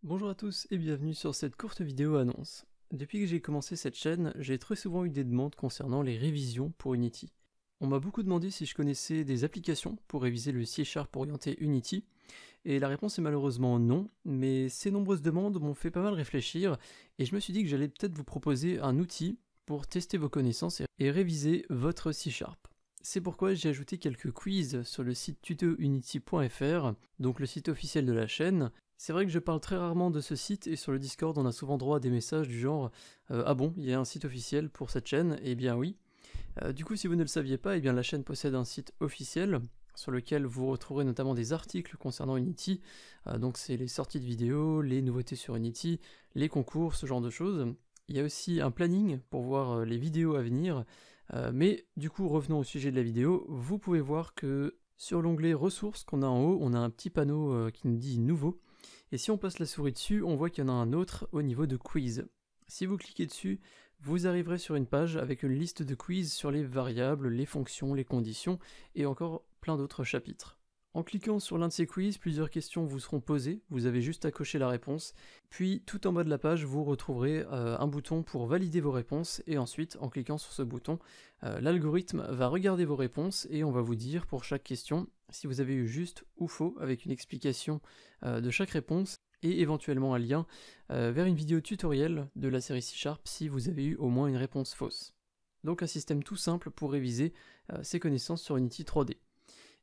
Bonjour à tous et bienvenue sur cette courte vidéo annonce. Depuis que j'ai commencé cette chaîne, j'ai très souvent eu des demandes concernant les révisions pour Unity. On m'a beaucoup demandé si je connaissais des applications pour réviser le C# orienté Unity, et la réponse est malheureusement non, mais ces nombreuses demandes m'ont fait pas mal réfléchir, et je me suis dit que j'allais peut-être vous proposer un outil pour tester vos connaissances et réviser votre C#. C'est pourquoi j'ai ajouté quelques quiz sur le site tutounity.fr, donc le site officiel de la chaîne. C'est vrai que je parle très rarement de ce site et sur le Discord on a souvent droit à des messages du genre ah bon, il y a un site officiel pour cette chaîne? Eh bien oui. Du coup si vous ne le saviez pas, eh bien la chaîne possède un site officiel sur lequel vous retrouverez notamment des articles concernant Unity, donc c'est les sorties de vidéos, les nouveautés sur Unity, les concours, ce genre de choses. Il y a aussi un planning pour voir les vidéos à venir, mais du coup revenons au sujet de la vidéo, vous pouvez voir que sur l'onglet ressources qu'on a en haut, on a un petit panneau qui nous dit nouveau, et si on passe la souris dessus, on voit qu'il y en a un autre au niveau de quiz. Si vous cliquez dessus, vous arriverez sur une page avec une liste de quiz sur les variables, les fonctions, les conditions, et encore plein d'autres chapitres. En cliquant sur l'un de ces quiz, plusieurs questions vous seront posées, vous avez juste à cocher la réponse, puis tout en bas de la page vous retrouverez un bouton pour valider vos réponses, et ensuite en cliquant sur ce bouton, l'algorithme va regarder vos réponses et on va vous dire pour chaque question si vous avez eu juste ou faux avec une explication de chaque réponse, et éventuellement un lien vers une vidéo tutoriel de la série C# si vous avez eu au moins une réponse fausse. Donc un système tout simple pour réviser ses connaissances sur Unity 3D.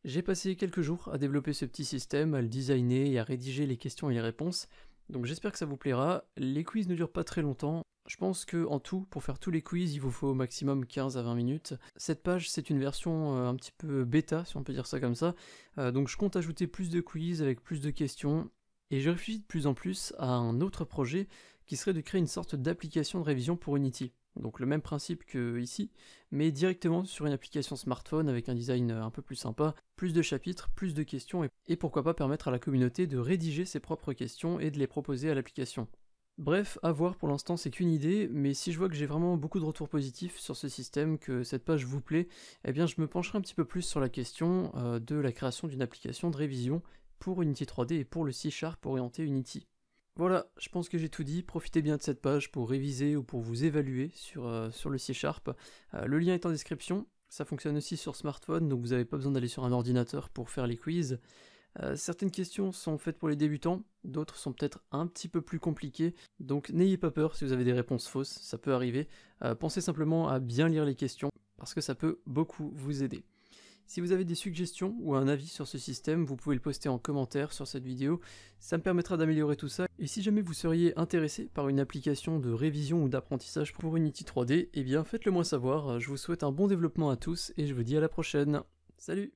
J'ai passé quelques jours à développer ce petit système, à le designer et à rédiger les questions et les réponses, donc j'espère que ça vous plaira. Les quiz ne durent pas très longtemps, je pense que en tout, pour faire tous les quiz, il vous faut au maximum 15 à 20 minutes. Cette page, c'est une version un petit peu bêta, si on peut dire ça comme ça, donc je compte ajouter plus de quiz avec plus de questions, et je réfléchis de plus en plus à un autre projet qui serait de créer une sorte d'application de révision pour Unity. Donc le même principe que ici, mais directement sur une application smartphone avec un design un peu plus sympa, plus de chapitres, plus de questions, et pourquoi pas permettre à la communauté de rédiger ses propres questions et de les proposer à l'application. Bref, à voir, pour l'instant c'est qu'une idée, mais si je vois que j'ai vraiment beaucoup de retours positifs sur ce système, que cette page vous plaît, eh bien je me pencherai un petit peu plus sur la question de la création d'une application de révision pour Unity 3D et pour le C# orienté Unity. Voilà, je pense que j'ai tout dit, profitez bien de cette page pour réviser ou pour vous évaluer sur le C#. Le lien est en description, ça fonctionne aussi sur smartphone, donc vous n'avez pas besoin d'aller sur un ordinateur pour faire les quiz. Certaines questions sont faites pour les débutants, d'autres sont peut-être un petit peu plus compliquées, donc n'ayez pas peur si vous avez des réponses fausses, ça peut arriver. Pensez simplement à bien lire les questions, parce que ça peut beaucoup vous aider. Si vous avez des suggestions ou un avis sur ce système, vous pouvez le poster en commentaire sur cette vidéo, ça me permettra d'améliorer tout ça, et si jamais vous seriez intéressé par une application de révision ou d'apprentissage pour Unity 3D, eh bien faites-le moi savoir, je vous souhaite un bon développement à tous, et je vous dis à la prochaine. Salut!